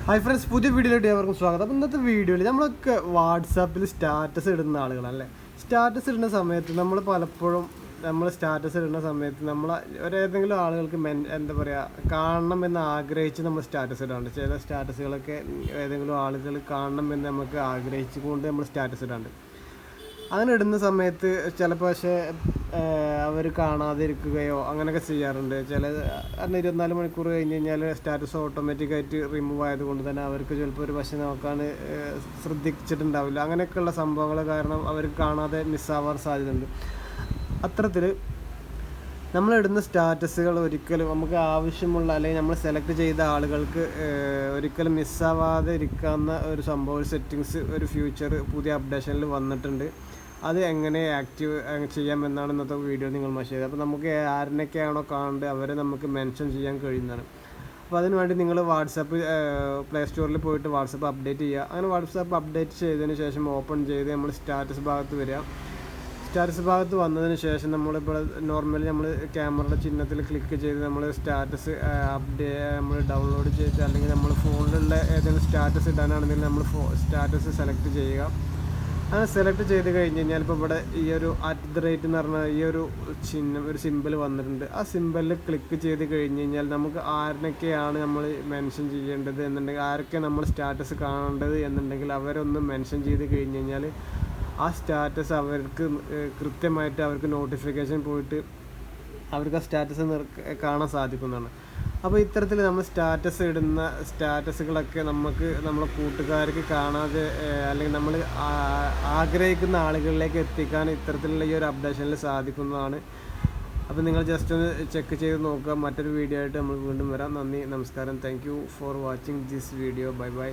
Hi friends, പുതിയ വീഡിയോയിലോട്ട് ഏവർക്കും സ്വാഗതം. അപ്പോൾ ഇന്നത്തെ വീഡിയോയിൽ നമ്മളൊക്കെ വാട്സാപ്പിൽ സ്റ്റാറ്റസ് ഇടുന്ന ആളുകളല്ലേ. സ്റ്റാറ്റസ് ഇടുന്ന സമയത്ത് നമ്മൾ പലപ്പോഴും സ്റ്റാറ്റസ് ഇടുന്ന സമയത്ത് നമ്മൾ ഏതെങ്കിലും ആളുകൾക്ക് എന്താ പറയുക, കാണണമെന്ന് ആഗ്രഹിച്ച് നമ്മൾ സ്റ്റാറ്റസ് ഇടാറുണ്ട്. ചില സ്റ്റാറ്റസുകളൊക്കെ ഏതെങ്കിലും ആളുകൾ കാണണമെന്ന് നമുക്ക് ആഗ്രഹിച്ചുകൊണ്ട് നമ്മൾ സ്റ്റാറ്റസ് ഇടാറുണ്ട്. അങ്ങനെ ഇടുന്ന സമയത്ത് ചിലപ്പോൾ പക്ഷേ അവർ കാണാതിരിക്കുകയോ അങ്ങനെയൊക്കെ ചെയ്യാറുണ്ട്. കാരണം 24 മണിക്കൂർ കഴിഞ്ഞ് കഴിഞ്ഞാൽ സ്റ്റാറ്റസ് ഓട്ടോമാറ്റിക്കായിട്ട് റിമൂവ് ആയതുകൊണ്ട് തന്നെ അവർക്ക് ചിലപ്പോൾ ഒരു പക്ഷേ നോക്കാൻ ശ്രദ്ധിച്ചിട്ടുണ്ടാവില്ല. അങ്ങനെയൊക്കെയുള്ള സംഭവങ്ങൾ കാരണം അവർക്ക് കാണാതെ മിസ്സാവാൻ സാധ്യതയുണ്ട്. അത്തരത്തിൽ നമ്മളിടുന്ന സ്റ്റാറ്റസുകൾ ഒരിക്കലും നമുക്ക് ആവശ്യമുള്ള അല്ലെങ്കിൽ നമ്മൾ സെലക്ട് ചെയ്ത ആളുകൾക്ക് ഒരിക്കലും മിസ്സാവാതെ ഇരിക്കാവുന്ന ഒരു സംഭവം, ഒരു സെറ്റിങ്സ്, ഒരു ഫ്യൂച്ചർ പുതിയ അപ്ഡേഷനിൽ വന്നിട്ടുണ്ട്. അത് എങ്ങനെ ആക്റ്റീവ് ചെയ്യാമെന്നാണ് ഇന്നത്തെ വീഡിയോ നിങ്ങൾ ചെയ്തത്. അപ്പോൾ നമുക്ക് ആരിനൊക്കെയാണോ കാണേണ്ടത് അവരെ നമുക്ക് മെൻഷൻ ചെയ്യാൻ കഴിയുന്നതാണ്. അപ്പോൾ അതിനുവേണ്ടി നിങ്ങൾ വാട്സാപ്പ് പ്ലേ സ്റ്റോറിൽ പോയിട്ട് വാട്സാപ്പ് അപ്ഡേറ്റ് ചെയ്യുക. അങ്ങനെ വാട്സാപ്പ് അപ്ഡേറ്റ് ചെയ്തതിന് ശേഷം ഓപ്പൺ ചെയ്ത് നമ്മൾ സ്റ്റാറ്റസ് ഭാഗത്ത് വരിക. സ്റ്റാറ്റസ് ഭാഗത്ത് വന്നതിന് ശേഷം നമ്മളിപ്പോൾ നോർമലി നമ്മൾ ക്യാമറയുടെ ചിഹ്നത്തിൽ ക്ലിക്ക് ചെയ്ത് നമ്മൾ സ്റ്റാറ്റസ് നമ്മൾ ഡൗൺലോഡ് ചെയ്ത് അല്ലെങ്കിൽ നമ്മൾ ഫോണിലുള്ള ഏതെങ്കിലും സ്റ്റാറ്റസ് ഇടാനാണെങ്കിൽ നമ്മൾ സ്റ്റാറ്റസ് സെലക്ട് ചെയ്യുക. അങ്ങനെ സെലക്ട് ചെയ്ത് കഴിഞ്ഞ് കഴിഞ്ഞാൽ ഇപ്പോൾ ഇവിടെ ഈ ഒരു @ എന്ന് പറഞ്ഞാൽ ഈ ഒരു ചിഹ്നം, ഒരു സിമ്പിൾ വന്നിട്ടുണ്ട്. ആ സിമ്പിളിൽ ക്ലിക്ക് ചെയ്ത് കഴിഞ്ഞ് കഴിഞ്ഞാൽ നമുക്ക് ആരിനൊക്കെയാണ് നമ്മൾ മെൻഷൻ ചെയ്യേണ്ടത് എന്നുണ്ടെങ്കിൽ, ആരൊക്കെ നമ്മൾ സ്റ്റാറ്റസ് കാണേണ്ടത് എന്നുണ്ടെങ്കിൽ അവരൊന്ന് മെൻഷൻ ചെയ്ത് കഴിഞ്ഞ് കഴിഞ്ഞാൽ ആ സ്റ്റാറ്റസ് അവർക്ക് കൃത്യമായിട്ട് അവർക്ക് നോട്ടിഫിക്കേഷൻ പോയിട്ട് അവർക്ക് ആ സ്റ്റാറ്റസ് കാണാൻ സാധിക്കുന്നതാണ്. അപ്പോൾ ഇത്തരത്തിൽ നമ്മൾ സ്റ്റാറ്റസ് ഇടുന്ന സ്റ്റാറ്റസുകളൊക്കെ നമുക്ക് നമ്മളെ കൂട്ടുകാർക്ക് കാണാതെ അല്ലെങ്കിൽ നമ്മൾ ആഗ്രഹിക്കുന്ന ആളുകളിലേക്ക് എത്തിക്കാൻ ഇത്തരത്തിലുള്ള ഈ ഒരു അപ്ഡേഷനിൽ സാധിക്കുന്നതാണ്. അപ്പോൾ നിങ്ങൾ ജസ്റ്റ് ഒന്ന് ചെക്ക് ചെയ്ത് നോക്കുക. മറ്റൊരു വീഡിയോ ആയിട്ട് നമ്മൾ വീണ്ടും വരാം. നന്ദി, നമസ്കാരം. Thank you for watching this video. Bye bye.